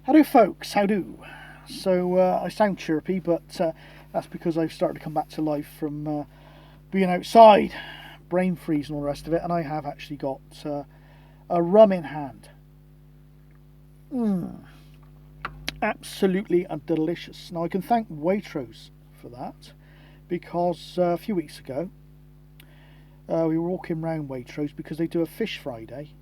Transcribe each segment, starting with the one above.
Hello folks, how do? So I sound chirpy, but that's because I've started to come back to life from being outside, brain freeze and all the rest of it, and I have actually got a rum in hand. Absolutely delicious. Now I can thank Waitrose for that, because a few weeks ago we were walking around Waitrose because they do a Fish Friday.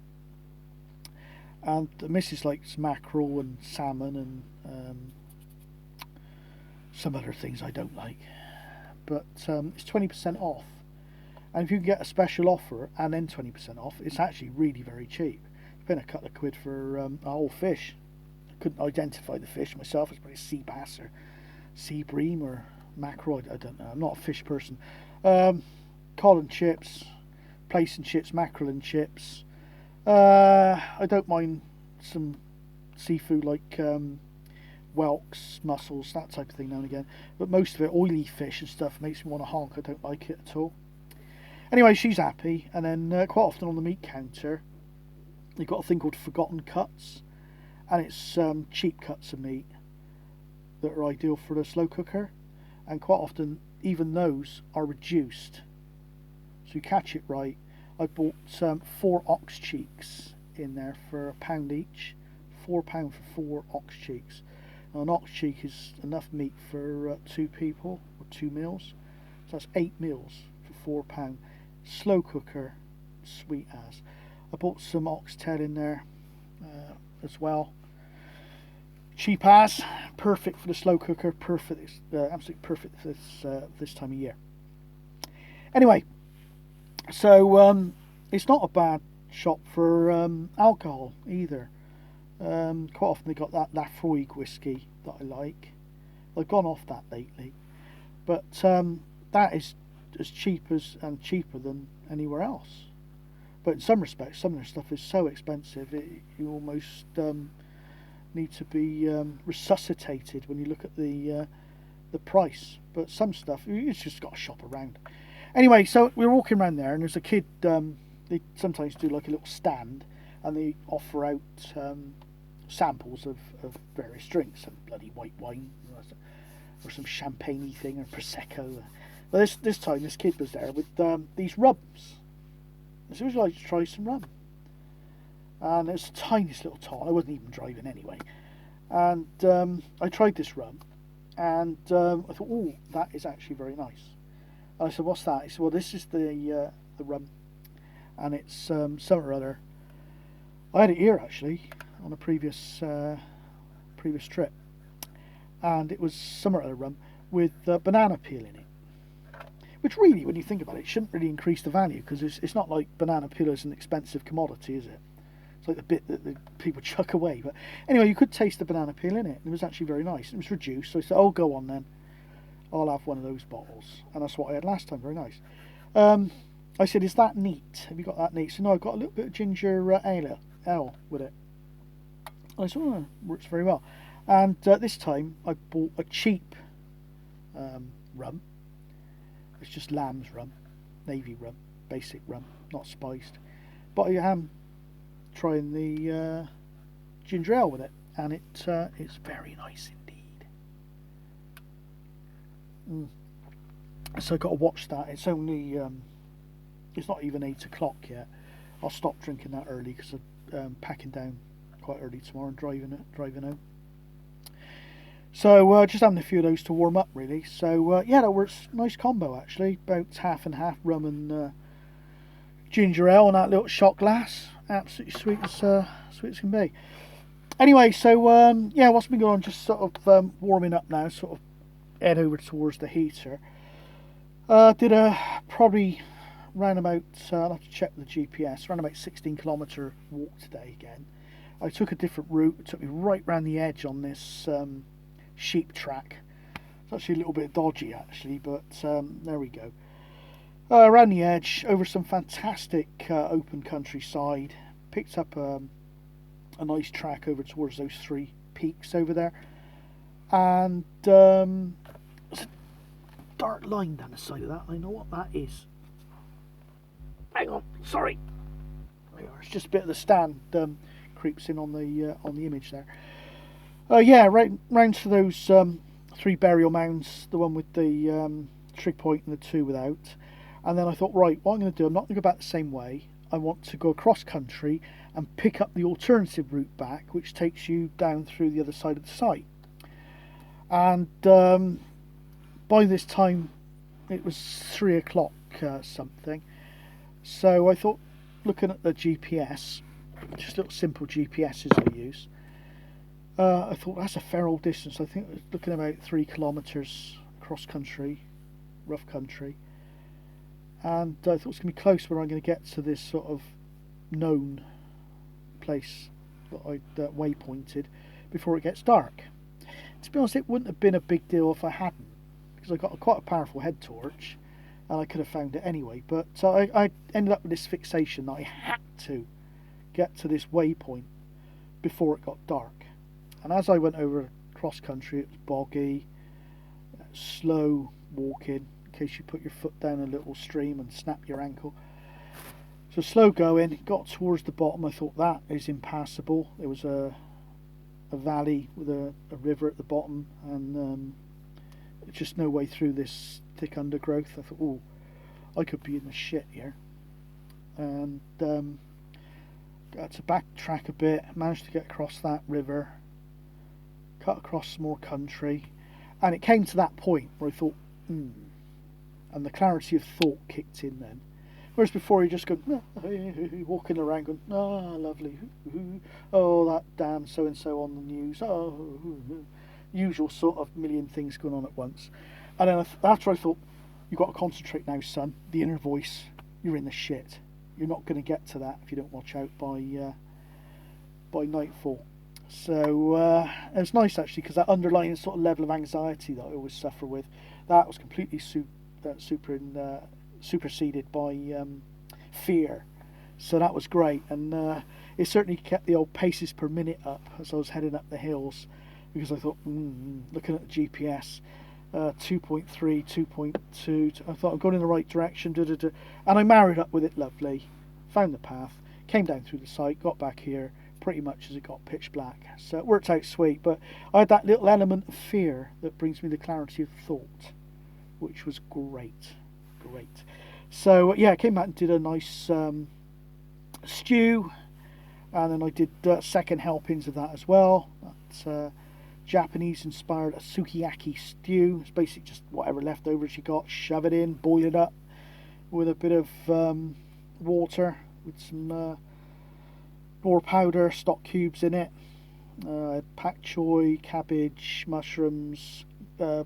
And the missus likes mackerel and salmon and some other things I don't like. But it's 20% off. And if you can get a special offer and then 20% off, it's actually really very cheap. It's been a couple of quid for a whole fish. I couldn't identify the fish myself. It's probably sea bass or sea bream or mackerel. I don't know. I'm not a fish person. Cod and chips, plaice and chips, mackerel and chips. I don't mind some seafood like whelks, mussels, that type of thing now and again. But most of it, oily fish and stuff, makes me want to honk. I don't like it at all. Anyway, she's happy. And then quite often on the meat counter, they've got a thing called forgotten cuts. And it's cheap cuts of meat that are ideal for the slow cooker. And quite often, even those are reduced. So you catch it right. I bought 4 ox cheeks in there for £1 each. £4 for 4 ox cheeks. Now, an ox cheek is enough meat for 2 people or 2 meals. So that's 8 meals for £4. Slow cooker, sweet as. I bought some oxtail in there as well. Cheap as, perfect for the slow cooker. Perfect, absolutely perfect for this time of year. Anyway. So it's not a bad shop for alcohol either. Quite often they got that Lafroig whiskey that I like. I've gone off that lately, but that is as cheap as and cheaper than anywhere else. But in some respects, some of their stuff is so expensive you almost need to be resuscitated when you look at the price. But some stuff you just got to shop around. Anyway, so we were walking around there, and there's a kid. They sometimes do like a little stand, and they offer out samples of various drinks, some bloody white wine, or some champagne-y thing, or prosecco. But this time, this kid was there with these rums. So would you like to try some rum? And it's the tiniest little tot. I wasn't even driving anyway, and I tried this rum, and I thought, oh, that is actually very nice. I said, what's that? He said, well, this is the rum, and it's something or other. I had it here actually on a previous trip, and it was something or other rum with banana peel in it, which really, when you think about it, shouldn't really increase the value, because it's not like banana peel is an expensive commodity, is it? It's like the bit that the people chuck away. But anyway, you could taste the banana peel in it. It was actually very nice. It was reduced, so I said, oh, go on then. I'll have one of those bottles. And that's what I had last time, very nice. I said, is that neat? Have you got that neat? So no, I've got a little bit of ginger ale with it. I said, oh, works very well. And this time I bought a cheap rum. It's just lamb's rum, navy rum, basic rum, not spiced. But I am trying the ginger ale with it, and it's very nice indeed. So I've got to watch that. It's only it's not even 8 o'clock yet. I'll stop drinking that early because I'm packing down quite early tomorrow and driving home. So just having a few of those to warm up really. So yeah, that works. Nice combo actually. About half and half rum and ginger ale in that little shot glass. Absolutely sweet as can be. Anyway, so yeah, what's been going on? Just sort of warming up now. Sort of head over towards the heater. Did a probably round about, I'll have to check the GPS, around about 16-kilometre walk today again. I took a different route. It took me right round the edge on this sheep track. It's actually a little bit dodgy actually, but there we go. Around the edge, over some fantastic open countryside. Picked up a nice track over towards those 3 peaks over there. And there's a dark line down the side of that. I know what that is. Hang on, sorry. It's just a bit of the stand creeps in on the image there. Yeah, round to those 3 burial mounds, the one with the trig point and the 2 without. And then I thought, right, what I'm going to do, I'm not going to go back the same way. I want to go across country and pick up the alternative route back, which takes you down through the other side of the site. And by this time, it was 3 o'clock something. So I thought, looking at the GPS, just little simple GPSs I use, I thought that's a fair old distance. I think I was looking about 3 kilometres cross country, rough country. And I thought it was going to be close where I'm going to get to this sort of known place that I waypointed before it gets dark. To be honest, it wouldn't have been a big deal if I hadn't, because I got quite a powerful head torch and I could have found it anyway. But I ended up with this fixation that I had to get to this waypoint before it got dark. And as I went over cross country, it was boggy, slow walking, in case you put your foot down a little stream and snap your ankle. So slow going, got towards the bottom. I thought that is impassable. There was a valley with a river at the bottom, and just no way through this thick undergrowth. I thought, oh, I could be in the shit here. And got to backtrack a bit, managed to get across that river, cut across some more country, and it came to that point where I thought, and the clarity of thought kicked in then. Whereas before you just go, walking around going, oh, lovely, oh, that damn so-and-so on the news, oh, usual sort of million things going on at once. And then after I thought, you've got to concentrate now, son, the inner voice, you're in the shit. You're not going to get to that if you don't watch out by nightfall. So it was nice actually, because that underlying sort of level of anxiety that I always suffer with, that was completely superseded by fear. So that was great, and it certainly kept the old paces per minute up as I was heading up the hills, because I thought, looking at the GPS, 2.3, 2.2, I thought I'm going in the right direction, and I married up with it lovely, found the path, came down through the site, got back here pretty much as it got pitch black. So it worked out sweet, but I had that little element of fear that brings me the clarity of thought, which was great. So yeah, I came back and did a nice stew, and then I did second helpings of that as well. That's Japanese inspired a sukiyaki stew. It's basically just whatever leftovers you got, shove it in, boil it up with a bit of water with some raw powder, stock cubes in it, pak choy, cabbage, mushrooms,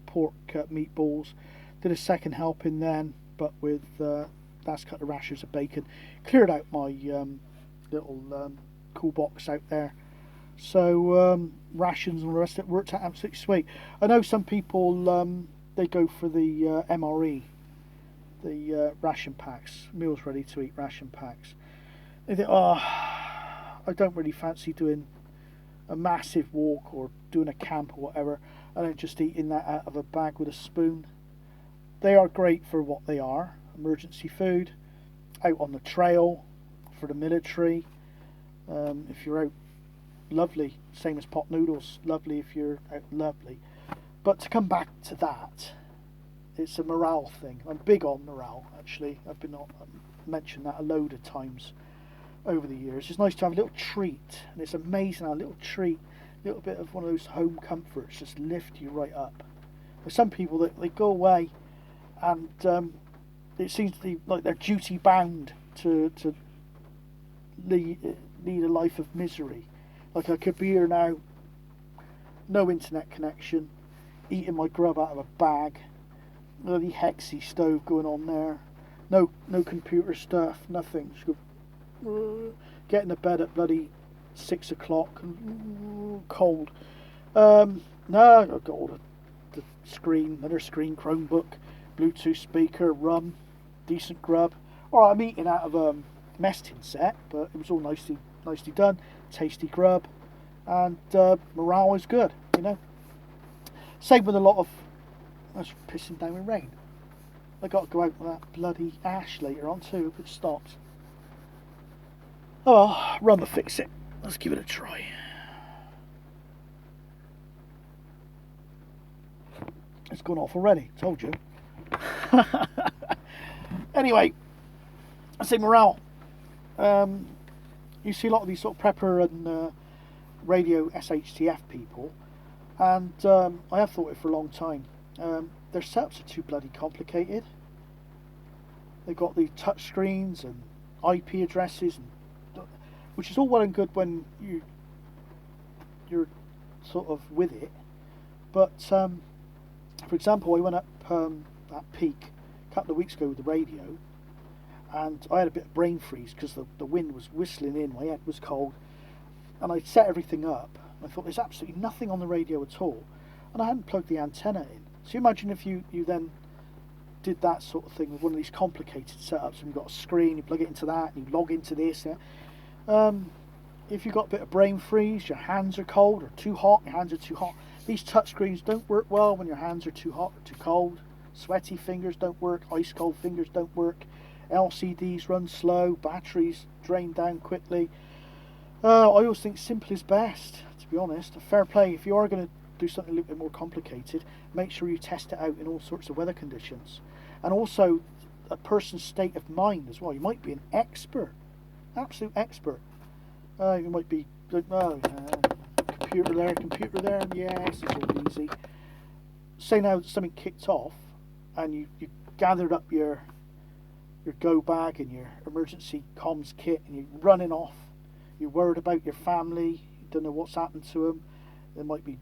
pork meatballs. Did a second helping then, but with last couple of rashers of bacon. Cleared out my little cool box out there. So rations and the rest of it worked out absolutely sweet. I know some people, they go for the MRE, the ration packs, meals ready to eat ration packs. They think, I don't really fancy doing a massive walk or doing a camp or whatever, and then just eating that out of a bag with a spoon. They are great for what they are, emergency food, out on the trail, for the military. If you're out, lovely, same as pot noodles, lovely if you're out, lovely. But to come back to that, it's a morale thing. I'm big on morale, actually. I've been mentioned that a load of times over the years. It's nice to have a little treat, and it's amazing how a little treat, a little bit of one of those home comforts just lift you right up. There's some people that they go away and it seems to be like they're duty bound to lead a life of misery. Like I could be here now, no internet connection, eating my grub out of a bag, bloody hexy stove going on there, no computer stuff, nothing. Just go, get into bed at bloody 6 o'clock and cold. No, I've got all the screen, another screen, Chromebook, Bluetooth speaker, rum, decent grub. Alright, I'm eating out of a mess tin set, but it was all nicely done, tasty grub, and morale is good, you know. Same with a lot of, that's pissing down with rain. I got to go out with that bloody ash later on too if it stops. Oh well, rum will fix it. Let's give it a try. It's gone off already. Told you. Anyway, I say morale. You see a lot of these sort of prepper and radio SHTF people, and I have thought it for a long time. Their setups are too bloody complicated. They've got the touch screens and IP addresses, which is all well and good when you're sort of with it. But for example, I went up at peak a couple of weeks ago with the radio, and I had a bit of brain freeze because the wind was whistling in, my head was cold, and I set everything up. I thought there's absolutely nothing on the radio at all, and I hadn't plugged the antenna in. So you imagine if you then did that sort of thing with one of these complicated setups, and you've got a screen, you plug it into that, and you log into this. If you've got a bit of brain freeze, your hands are cold or too hot, your hands are too hot. These touch screens don't work well when your hands are too hot or too cold. Sweaty fingers don't work, ice cold fingers don't work. LCDs run slow, batteries drain down quickly. I always think simple is best, to be honest. A fair play, if you are going to do something a little bit more complicated, make sure you test it out in all sorts of weather conditions. And also a person's state of mind as well. You might be an expert, absolute expert. You might be, computer there, yes, it's all easy. Say now something kicked off and you gathered up your go bag and your emergency comms kit and you're running off. You're worried about your family, you don't know what's happened to them. There might be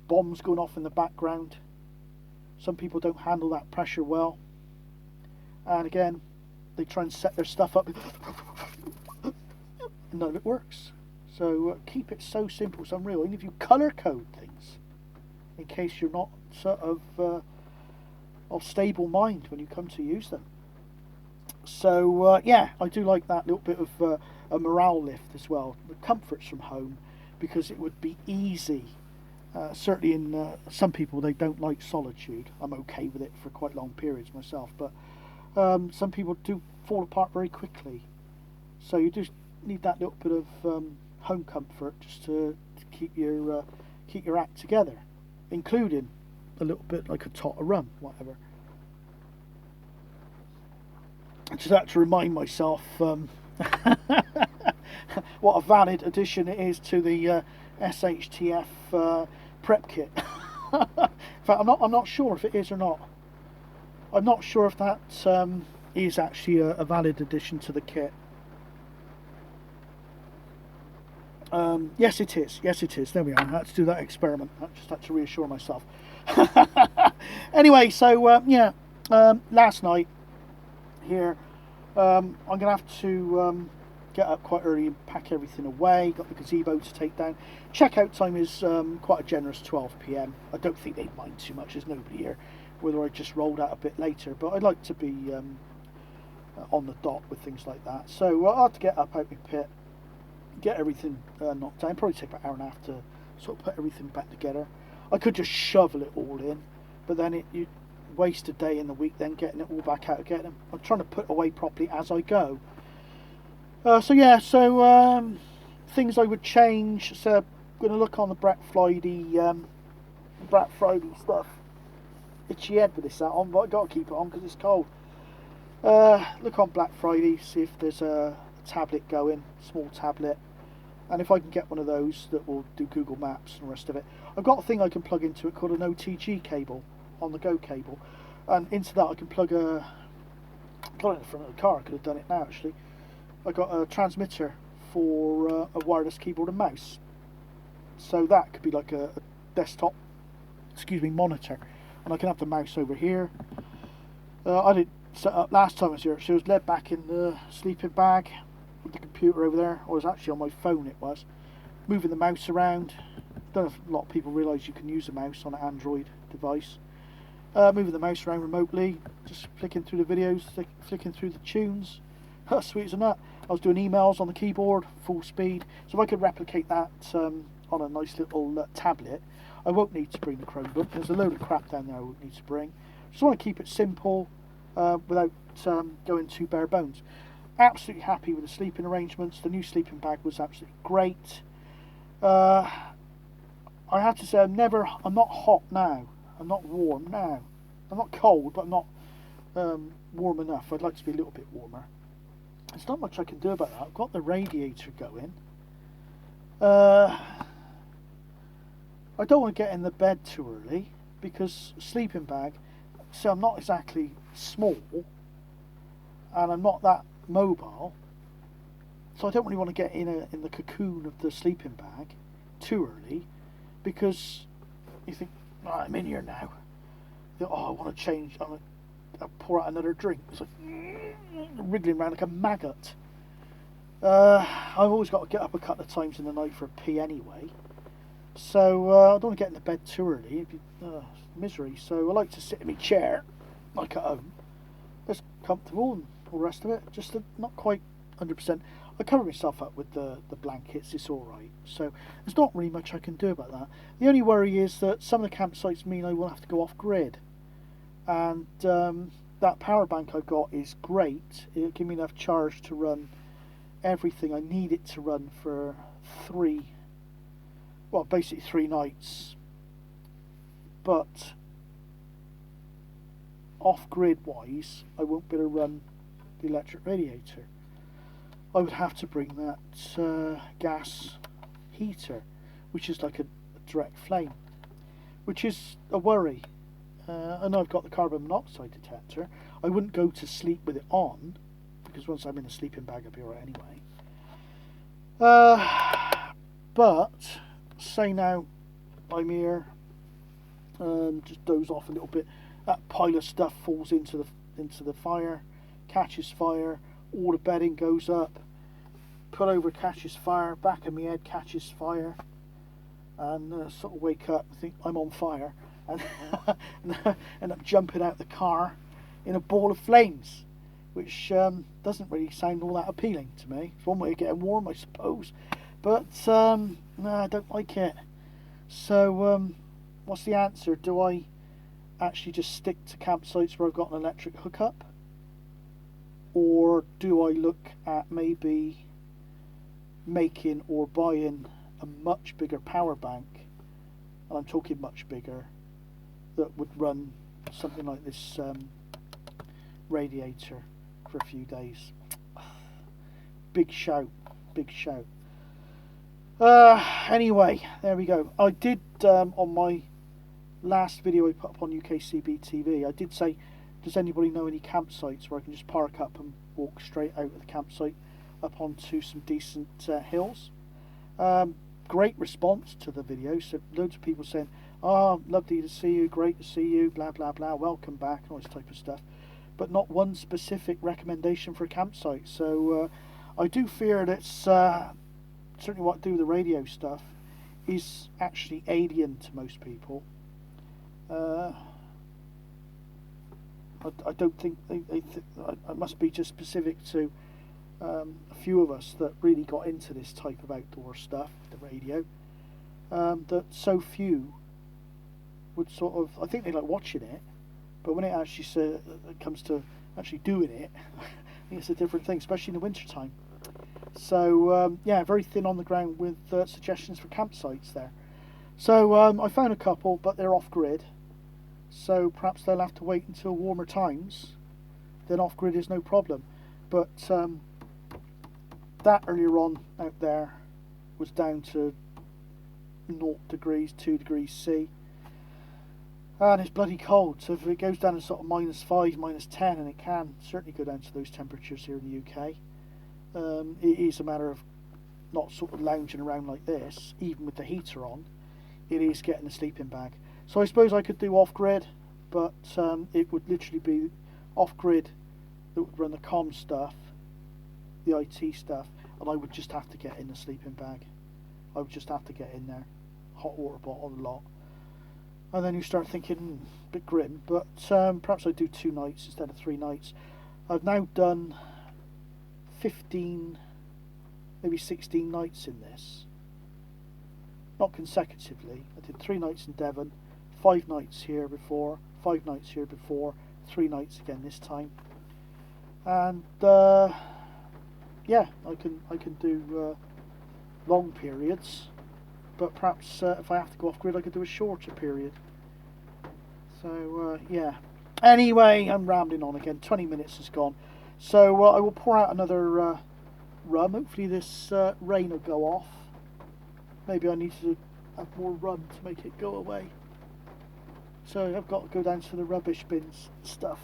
bombs going off in the background. Some people don't handle that pressure well. And again, they try and set their stuff up. None of it works. So keep it so simple, so unreal. Even if you colour code things, in case you're not sort of stable mind when you come to use them. So yeah, I do like that little bit of a morale lift as well. The comforts from home, because it would be easy. Certainly in some people, they don't like solitude. I'm okay with it for quite long periods myself, but some people do fall apart very quickly. So you just need that little bit of home comfort just to keep your act together, including a little bit like a tot of rum, whatever. I just had to remind myself what a valid addition it is to the SHTF prep kit. In fact, I'm not sure if it is or not. I'm not sure if that is actually a valid addition to the kit. Yes, it is. Yes, it is. There we are. I had to do that experiment. I just had to reassure myself. Anyway, so yeah, last night here, I'm going to have to get up quite early and pack everything away. Got the gazebo to take down. Checkout time is quite a generous 12 p.m. I don't think they'd mind too much. There's nobody here. Whether I just rolled out a bit later, but I'd like to be on the dot with things like that. So I'll have to get up out my pit, get everything knocked down. Probably take about an hour and a half to sort of put everything back together. I could just shovel it all in, but then you waste a day in the week then getting it all back out again. I'm trying to put away properly as I go. So yeah, so things I would change. So I'm going to look on the Black Friday stuff. Itchy head with this hat on, but I've got to keep it on because it's cold. Look on Black Friday, see if there's a tablet going, small tablet, and if I can get one of those that will do Google Maps and the rest of it. I've got a thing I can plug into it called an OTG cable, on the go cable, and into that I can plug got it in the front of the car. I could have done it now actually. I got a transmitter for a wireless keyboard and mouse, so that could be like a desktop monitor, and I can have the mouse over here. I didn't set up last time I was here, so I was led back in the sleeping bag with the computer over there, or it was actually on my phone. It was moving the mouse around. Don't know if a lot of people realise you can use a mouse on an Android device. Moving the mouse around remotely, just flicking through the videos, flicking through the tunes. Sweet as a nut. I was doing emails on the keyboard, full speed. So if I could replicate that on a nice little tablet, I won't need to bring the Chromebook. There's a load of crap down there I won't need to bring. Just want to keep it simple without going too bare bones. Absolutely happy with the sleeping arrangements. The new sleeping bag was absolutely great. I have to say I'm not hot now. I'm not warm now. I'm not cold, but I'm not warm enough. I'd like to be a little bit warmer. There's not much I can do about that. I've got the radiator going. I don't want to get in the bed too early because sleeping bag. So I'm not exactly small, and I'm not that mobile. So I don't really want to get in the cocoon of the sleeping bag too early, because you think, oh, I'm in here now. You think, oh, I want to change. I pour out another drink. It's like wriggling around like a maggot. I've always got to get up a couple of times in the night for a pee anyway. So I don't want to get in the bed too early. It'd be misery. So I like to sit in my chair, like at home. It's comfortable and all the rest of it. Just not quite 100%. I cover myself up with the blankets. It's all right. So there's not really much I can do about that. The only worry is that some of the campsites mean I will have to go off grid. And that power bank I've got is great. It'll give me enough charge to run everything I need it to run for basically 3 nights. But off-grid wise, I won't be able to run the electric radiator. I would have to bring that gas heater, which is like a direct flame, which is a worry. I know I've got the carbon monoxide detector. I wouldn't go to sleep with it on, because once I'm in the sleeping bag I'll be alright anyway. But say now I'm here, just doze off a little bit. That pile of stuff falls into the fire, catches fire. All the bedding goes up. Pull over, catches fire. Back of my head catches fire, and sort of wake up and think I'm on fire, and end up jumping out the car in a ball of flames, which doesn't really sound all that appealing to me. It's one way of getting warm, I suppose, but no, I don't like it. So what's the answer? Do I actually just stick to campsites where I've got an electric hookup, or do I look at maybe making or buying a much bigger power bank, and I'm talking much bigger, that would run something like this radiator for a few days? Big shout. Anyway, there we go. I did on my last video I put up on UKCB TV, I did say, does anybody know any campsites where I can just park up and walk straight out of the campsite up onto some decent hills? Great response to the video. So loads of people saying, oh, lovely to see you, great to see you, blah blah blah, welcome back, and all this type of stuff, but not one specific recommendation for a campsite. So I do fear that certainly what I do with the radio stuff is actually alien to most people. I don't think it must be just specific to a few of us that really got into this type of outdoor stuff, the radio, that so few would sort of, I think they like watching it, but when it actually it comes to actually doing it, I think it's a different thing, especially in the winter time. So yeah, very thin on the ground with suggestions for campsites there. So I found a couple, but they're off grid, so perhaps they'll have to wait until warmer times. Then off grid is no problem. But that earlier on out there was down to 0 degrees, 2 degrees C, and it's bloody cold. So if it goes down to sort of -5, -10, and it can certainly go down to those temperatures here in the UK, it is a matter of not sort of lounging around like this, even with the heater on. It is getting a sleeping bag. So I suppose I could do off-grid, but it would literally be off-grid that would run the comm stuff, the IT stuff, and I would just have to get in the sleeping bag. I would just have to get in there, hot water bottle, a lot. And then you start thinking, a bit grim, but perhaps I'd do 2 nights instead of 3 nights. I've now done 15, maybe 16 nights in this. Not consecutively. I did 3 nights in Devon, 5 nights here before, 5 nights here before, 3 nights again this time. And yeah, I can do long periods, but perhaps if I have to go off grid I could do a shorter period. So yeah. Anyway, I'm rambling on again. 20 minutes has gone. So I will pour out another rum. Hopefully this rain will go off. Maybe I need to have more rum to make it go away. So I've got to go down to the rubbish bins and stuff.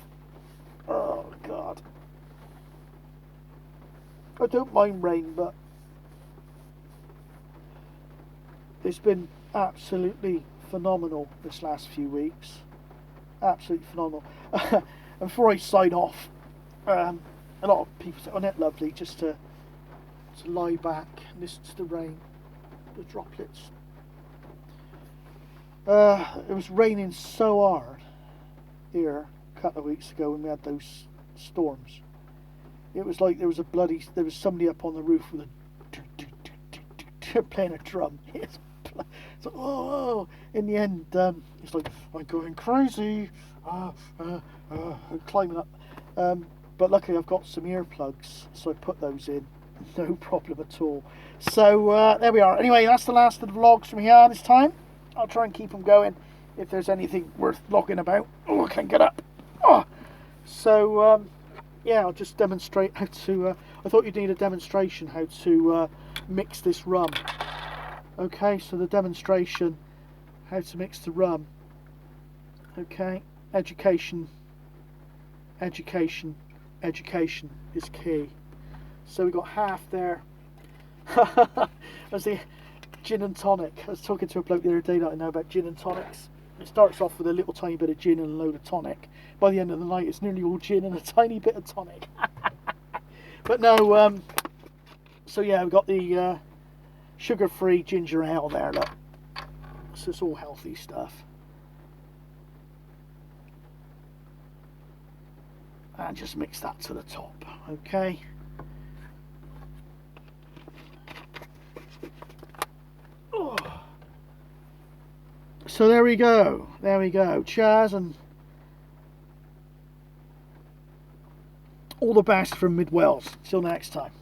Oh God. I don't mind rain, but it's been absolutely phenomenal this last few weeks. Absolutely phenomenal. And before I sign off, a lot of people say, "Oh, isn't it lovely just to lie back and listen to the rain, the droplets." It was raining so hard here a couple of weeks ago when we had those storms. It was like there was somebody up on the roof with a playing a drum. It's like, oh, in the end, it's like, I'm going crazy, climbing up. But luckily I've got some earplugs, so I put those in, no problem at all. So there we are. Anyway, that's the last of the vlogs from here this time. I'll try and keep them going if there's anything worth vlogging about. Oh, I can't get up. Oh. So, yeah, I'll just demonstrate how to, I thought you'd need a demonstration how to mix this rum. Okay, so the demonstration, how to mix the rum. Okay, education is key. So we've got half there. That's the gin and tonic. I was talking to a bloke the other day that I know about gin and tonics. It starts off with a little tiny bit of gin and a load of tonic. By the end of the night, it's nearly all gin and a tiny bit of tonic. But no, so yeah, we've got the sugar-free ginger ale there, look. So it's all healthy stuff. And just mix that to the top, okay? Oh. So there we go, cheers, and all the best from Mid Wales. Till next time.